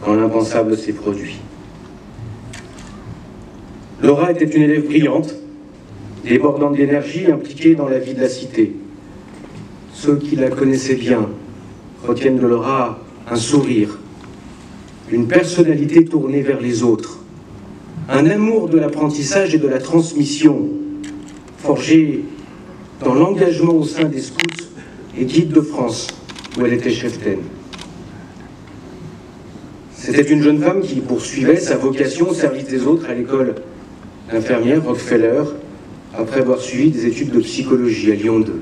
quand l'impensable s'est produit. Laura était une élève brillante, débordante d'énergie, impliquée dans la vie de la cité. Ceux qui la connaissaient bien retiennent de Laura un sourire, une personnalité tournée vers les autres, un amour de l'apprentissage et de la transmission, forgé dans l'engagement au sein des scouts et guides de France, où elle était cheftaine. C'était une jeune femme qui poursuivait sa vocation au service des autres à l'école infirmière Rockefeller, après avoir suivi des études de psychologie à Lyon 2.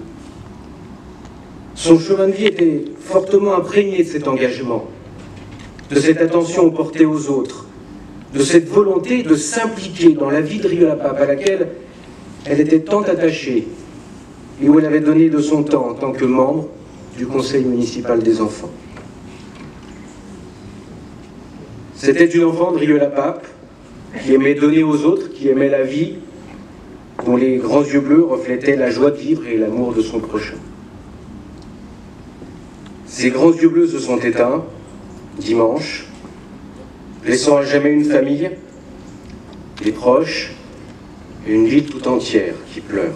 Son chemin de vie était fortement imprégné de cet engagement, de cette attention portée aux autres, de cette volonté de s'impliquer dans la vie de Rieux-la-Pape, à laquelle elle était tant attachée et où elle avait donné de son temps en tant que membre du conseil municipal des enfants. C'était une enfant de Rieux-la-Pape qui aimait donner aux autres, qui aimait la vie, dont les grands yeux bleus reflétaient la joie de vivre et l'amour de son prochain. Ces grands yeux bleus se sont éteints dimanche, laissant à jamais une famille, des proches et une ville tout entière qui pleure.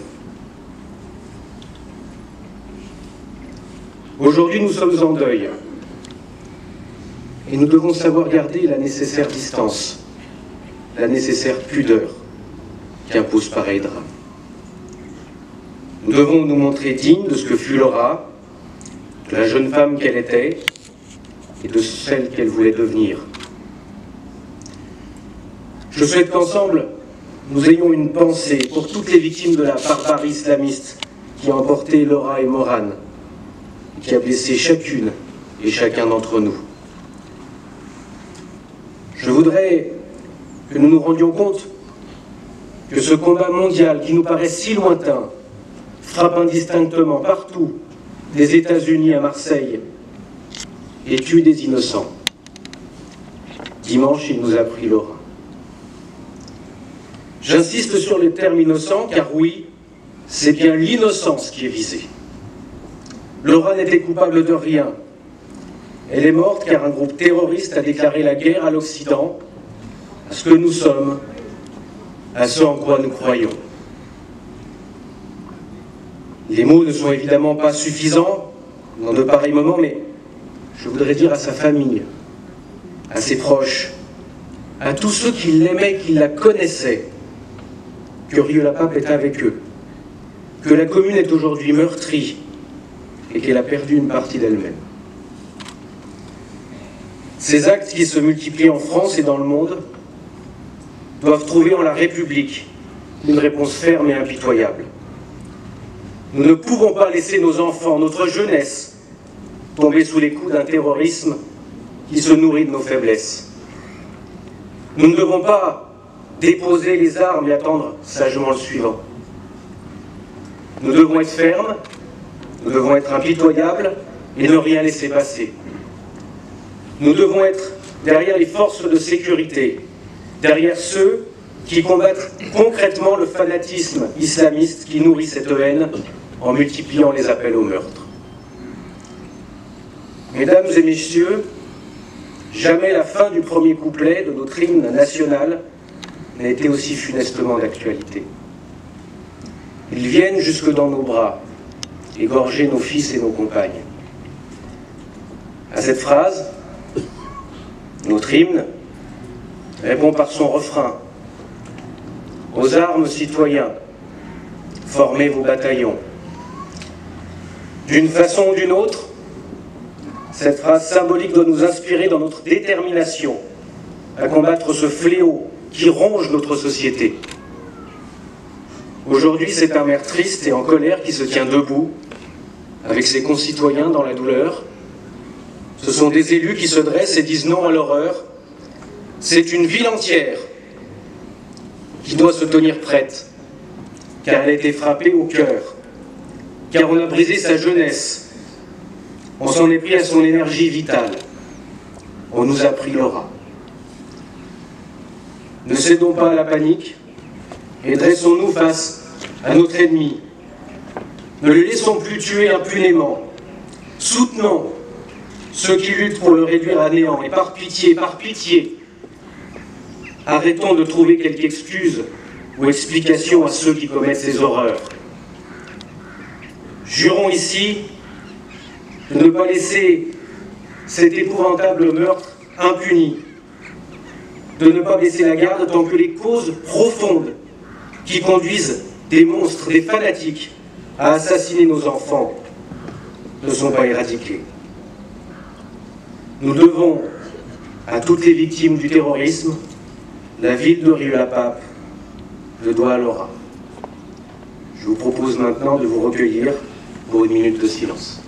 Aujourd'hui, nous sommes en deuil et nous devons savoir garder la nécessaire distance, la nécessaire pudeur qu'impose pareil drame. Nous devons nous montrer dignes de ce que fut Laura, de la jeune femme qu'elle était et de celle qu'elle voulait devenir. Je souhaite qu'ensemble, nous ayons une pensée pour toutes les victimes de la barbarie islamiste qui a emporté Laura et Morane, qui a blessé chacune et chacun d'entre nous. Je voudrais que nous nous rendions compte que ce combat mondial qui nous paraît si lointain frappe indistinctement partout, des États-Unis à Marseille, et tue des innocents. Dimanche, il nous a pris Laura. J'insiste sur le terme innocent, car oui, c'est bien l'innocence qui est visée. Laura n'était coupable de rien. Elle est morte car un groupe terroriste a déclaré la guerre à l'Occident, à ce que nous sommes, à ce en quoi nous croyons. Les mots ne sont évidemment pas suffisants dans de pareils moments, mais je voudrais dire à sa famille, à ses proches, à tous ceux qui l'aimaient, qui la connaissaient, que Rieux-la-Pape est avec eux, que la commune est aujourd'hui meurtrie et qu'elle a perdu une partie d'elle-même. Ces actes qui se multiplient en France et dans le monde doivent trouver en la République une réponse ferme et impitoyable. Nous ne pouvons pas laisser nos enfants, notre jeunesse, tomber sous les coups d'un terrorisme qui se nourrit de nos faiblesses. Nous ne devons pas déposer les armes et attendre sagement le suivant. Nous devons être fermes, nous devons être impitoyables et ne rien laisser passer. Nous devons être derrière les forces de sécurité, derrière ceux qui combattent concrètement le fanatisme islamiste qui nourrit cette haine en multipliant les appels au meurtre. Mesdames et messieurs, jamais la fin du premier couplet de notre hymne national n'a été aussi funestement d'actualité. Ils viennent jusque dans nos bras, égorger nos fils et nos compagnes. À cette phrase, notre hymne répond par son refrain. Aux armes, citoyens, formez vos bataillons. D'une façon ou d'une autre, cette phrase symbolique doit nous inspirer dans notre détermination à combattre ce fléau qui ronge notre société. Aujourd'hui, c'est un maire triste et en colère qui se tient debout avec ses concitoyens dans la douleur. Ce sont des élus qui se dressent et disent non à l'horreur. C'est une ville entière qui doit se tenir prête, car elle a été frappée au cœur, car on a brisé sa jeunesse, on s'en est pris à son énergie vitale, on nous a pris Laura. Ne cédons pas à la panique et dressons-nous face à notre ennemi. Ne le laissons plus tuer impunément. Soutenons ceux qui luttent pour le réduire à néant. Et par pitié, arrêtons de trouver quelque excuse ou explication à ceux qui commettent ces horreurs. Jurons ici de ne pas laisser cet épouvantable meurtre impuni, de ne pas baisser la garde tant que les causes profondes qui conduisent des monstres, des fanatiques, à assassiner nos enfants ne sont pas éradiquées. Nous devons à toutes les victimes du terrorisme, la ville de Rieux-la-Pape le doit à Laura. Je vous propose maintenant de vous recueillir pour une minute de silence.